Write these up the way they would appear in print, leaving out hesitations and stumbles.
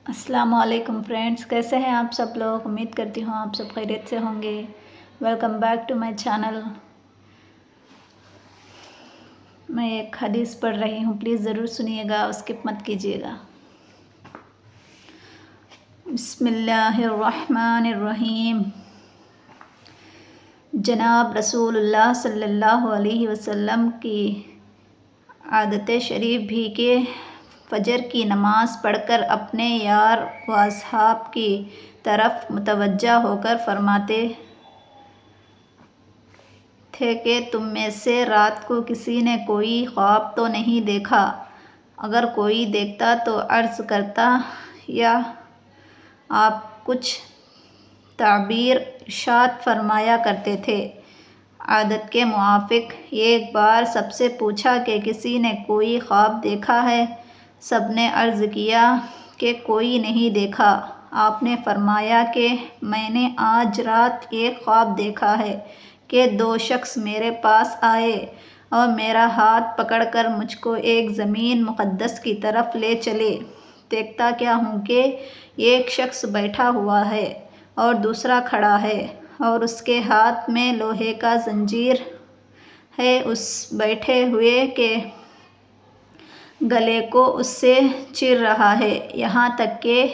السلام علیکم فرینڈس، کیسے ہیں آپ سب لوگ؟ امید کرتی ہوں آپ سب خیریت سے ہوں گے۔ Welcome back to my channel. میں ایک حدیث پڑھ رہی ہوں، پلیز ضرور سنیے گا، اسکپ مت کیجیے گا۔ بسم اللہ الرحمن الرحیم۔ جناب رسول اللہ صلی اللہ علیہ وسلم کی عادت شریف بھی کہ فجر کی نماز پڑھ کر اپنے یار و اصحاب کی طرف متوجہ ہو کر فرماتے تھے کہ تم میں سے رات کو کسی نے کوئی خواب تو نہیں دیکھا؟ اگر کوئی دیکھتا تو عرض کرتا یا آپ کچھ تعبیر ارشاد فرمایا کرتے تھے۔ عادت کے موافق ایک بار سب سے پوچھا کہ کسی نے کوئی خواب دیکھا ہے؟ سب نے عرض کیا کہ کوئی نہیں دیکھا۔ آپ نے فرمایا کہ میں نے آج رات ایک خواب دیکھا ہے کہ دو شخص میرے پاس آئے اور میرا ہاتھ پکڑ کر مجھ کو ایک زمین مقدس کی طرف لے چلے۔ دیکھتا کیا ہوں کہ ایک شخص بیٹھا ہوا ہے اور دوسرا کھڑا ہے اور اس کے ہاتھ میں لوہے کا زنجیر ہے، اس بیٹھے ہوئے کے گلے کو اس سے چیر رہا ہے، یہاں تک کہ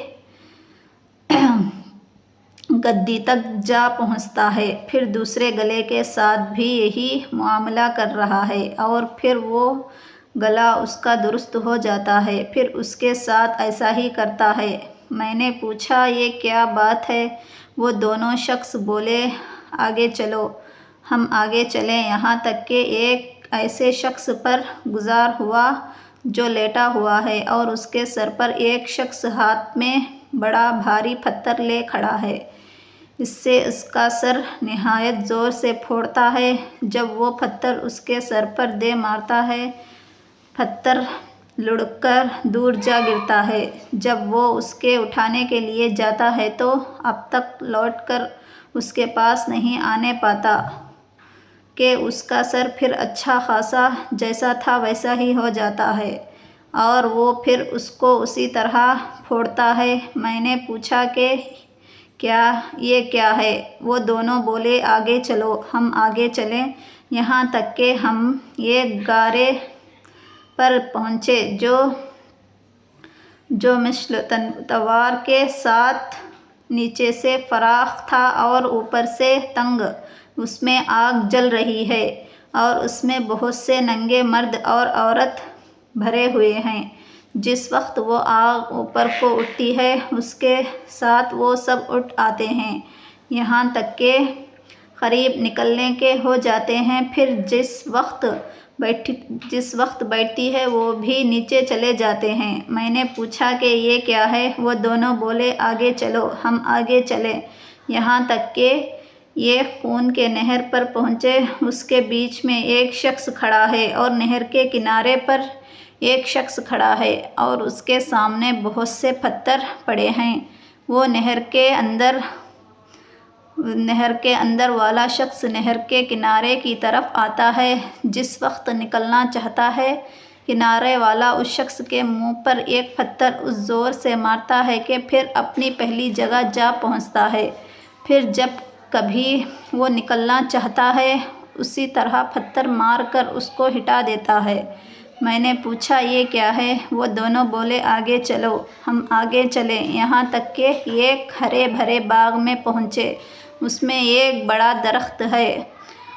گدی تک جا پہنچتا ہے۔ پھر دوسرے گلے کے ساتھ بھی یہی معاملہ کر رہا ہے اور پھر وہ گلا اس کا درست ہو جاتا ہے، پھر اس کے ساتھ ایسا ہی کرتا ہے۔ میں نے پوچھا یہ کیا بات ہے؟ وہ دونوں شخص بولے آگے چلو۔ ہم آگے چلے، یہاں تک کہ ایک ایسے شخص پر گزر ہوا جو لیٹا ہوا ہے اور اس کے سر پر ایک شخص ہاتھ میں بڑا بھاری پتھر لے کھڑا ہے، اس سے اس کا سر نہایت زور سے پھوڑتا ہے۔ جب وہ پتھر اس کے سر پر دے مارتا ہے، پتھر لڑک کر دور جا گرتا ہے۔ جب وہ اس کے اٹھانے کے لیے جاتا ہے تو اب تک لوٹ کر اس کے پاس نہیں آنے پاتا کہ اس کا سر پھر اچھا خاصا جیسا تھا ویسا ہی ہو جاتا ہے اور وہ پھر اس کو اسی طرح پھوڑتا ہے۔ میں نے پوچھا کہ یہ کیا ہے؟ وہ دونوں بولے آگے چلو۔ ہم آگے چلے، یہاں تک کہ ہم ایک غارے پر پہنچے جو مثل تلوار کے ساتھ نیچے سے فراخ تھا اور اوپر سے تنگ۔ اس میں آگ جل رہی ہے اور اس میں بہت سے ننگے مرد اور عورت بھرے ہوئے ہیں۔ جس وقت وہ آگ اوپر کو اٹھتی ہے، اس کے ساتھ وہ سب اٹھ آتے ہیں، یہاں تک کہ قریب نکلنے کے ہو جاتے ہیں۔ پھر جس وقت بیٹھتی ہے وہ بھی نیچے چلے جاتے ہیں۔ میں نے پوچھا کہ یہ کیا ہے؟ وہ دونوں بولے آگے چلو۔ ہم آگے چلے، یہاں تک کہ ایک خون کے نہر پر پہنچے۔ اس کے بیچ میں ایک شخص کھڑا ہے اور نہر کے کنارے پر ایک شخص کھڑا ہے اور اس کے سامنے بہت سے پتھر پڑے ہیں۔ وہ نہر کے اندر والا شخص نہر کے کنارے کی طرف آتا ہے۔ جس وقت نکلنا چاہتا ہے، کنارے والا اس شخص کے منہ پر ایک پتھر اس زور سے مارتا ہے کہ پھر اپنی پہلی جگہ جا پہنچتا ہے۔ پھر جب کبھی وہ نکلنا چاہتا ہے، اسی طرح پتھر مار کر اس کو ہٹا دیتا ہے۔ میں نے پوچھا یہ کیا ہے؟ وہ دونوں بولے آگے چلو۔ ہم آگے چلے، یہاں تک کہ ایک ہرے بھرے باغ میں پہنچے۔ اس میں ایک بڑا درخت ہے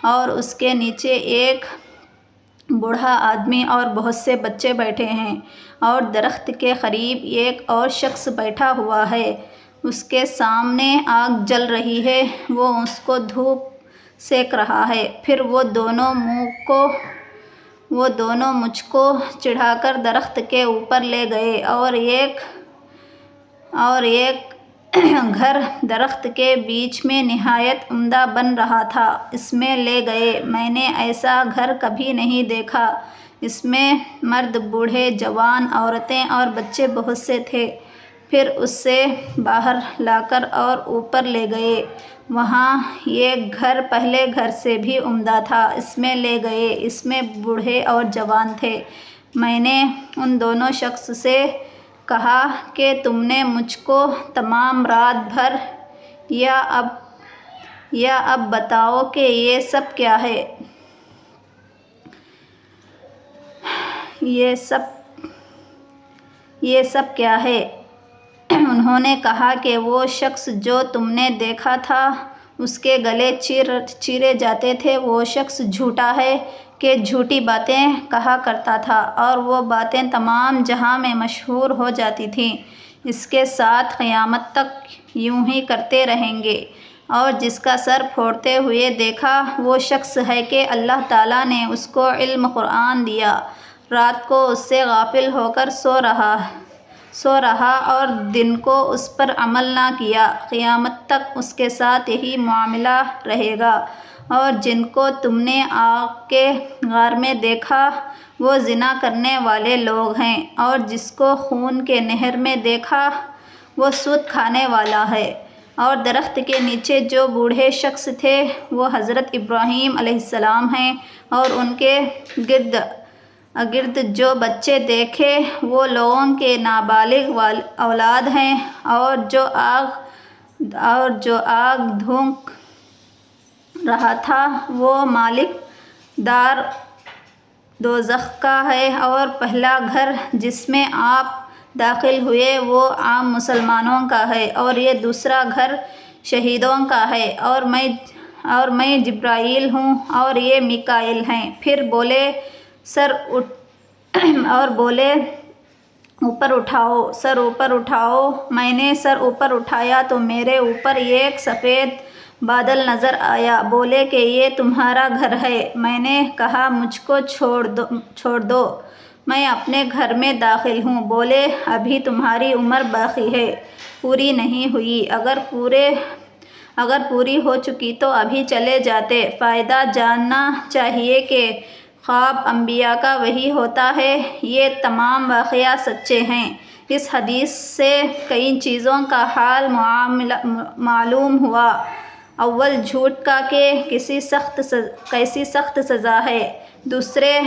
اور اس کے نیچے ایک بوڑھا آدمی اور بہت سے بچے بیٹھے ہیں اور درخت کے قریب ایک اور شخص بیٹھا ہوا ہے، اس کے سامنے آگ جل رہی ہے، وہ اس کو دھوپ سینک رہا ہے۔ پھر وہ دونوں مجھ کو چڑھا کر درخت کے اوپر لے گئے اور ایک گھر درخت کے بیچ میں نہایت عمدہ بن رہا تھا، اس میں لے گئے۔ میں نے ایسا گھر کبھی نہیں دیکھا، اس میں مرد، بوڑھے، جوان، عورتیں اور بچے بہت سے تھے۔ پھر اسے باہر لا کر اور اوپر لے گئے۔ وہاں ایک گھر پہلے گھر سے بھی عمدہ تھا، اس میں لے گئے، اس میں بوڑھے اور جوان تھے۔ میں نے ان دونوں شخص سے کہا کہ تم نے مجھ کو تمام رات بھر یا اب بتاؤ کہ یہ سب کیا ہے؟ یہ سب کیا ہے؟ انہوں نے کہا کہ وہ شخص جو تم نے دیکھا تھا اس کے گلے چیرے جاتے تھے، وہ شخص جھوٹا ہے کہ جھوٹی باتیں کہا کرتا تھا اور وہ باتیں تمام جہاں میں مشہور ہو جاتی تھیں، اس کے ساتھ قیامت تک یوں ہی کرتے رہیں گے۔ اور جس کا سر پھوڑتے ہوئے دیکھا وہ شخص ہے کہ اللہ تعالیٰ نے اس کو علم قرآن دیا، رات کو اس سے غافل ہو کر سو رہا اور دن کو اس پر عمل نہ کیا، قیامت تک اس کے ساتھ یہی معاملہ رہے گا۔ اور جن کو تم نے آگ کے غار میں دیکھا وہ زنا کرنے والے لوگ ہیں، اور جس کو خون کے نہر میں دیکھا وہ سود کھانے والا ہے۔ اور درخت کے نیچے جو بوڑھے شخص تھے وہ حضرت ابراہیم علیہ السلام ہیں، اور ان کے گرد جو بچے دیکھے وہ لوگوں کے نابالغ اولاد ہیں، اور جو آگ دھونک رہا تھا وہ مالک دار دوزخ کا ہے، اور پہلا گھر جس میں آپ داخل ہوئے وہ عام مسلمانوں کا ہے، اور یہ دوسرا گھر شہیدوں کا ہے، اور میں جبرائیل ہوں اور یہ میکائیل ہیں۔ پھر بولے سر اوپر اٹھاؤ۔ میں نے سر اوپر اٹھایا تو میرے اوپر ایک سفید بادل نظر آیا۔ بولے کہ یہ تمہارا گھر ہے۔ میں نے کہا مجھ کو چھوڑ دو، میں اپنے گھر میں داخل ہوں۔ بولے ابھی تمہاری عمر باقی ہے، پوری نہیں ہوئی، اگر پوری ہو چکی تو ابھی چلے جاتے۔ فائدہ جاننا چاہیے کہ خواب انبیاء کا وحی ہوتا ہے، یہ تمام واقعات سچے ہیں۔ اس حدیث سے کئی چیزوں کا حال معلوم ہوا۔ اول جھوٹ کا کہ کیسی سخت سزا ہے، دوسرے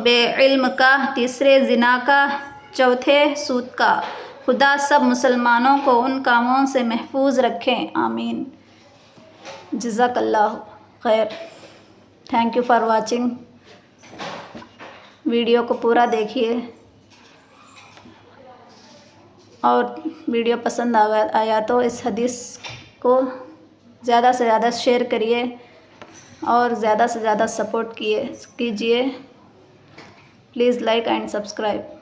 بے علم کا، تیسرے زنا کا، چوتھے سود کا۔ خدا سب مسلمانوں کو ان کاموں سے محفوظ رکھے، آمین۔ جزاک اللہ خیر۔ Thank you for watching. Video کو پورا دیکھیے، اور ویڈیو پسند آیا تو اس حدیث کو زیادہ سے زیادہ شیئر کریے اور زیادہ سے زیادہ سپورٹ کیجیے۔ Please like and subscribe.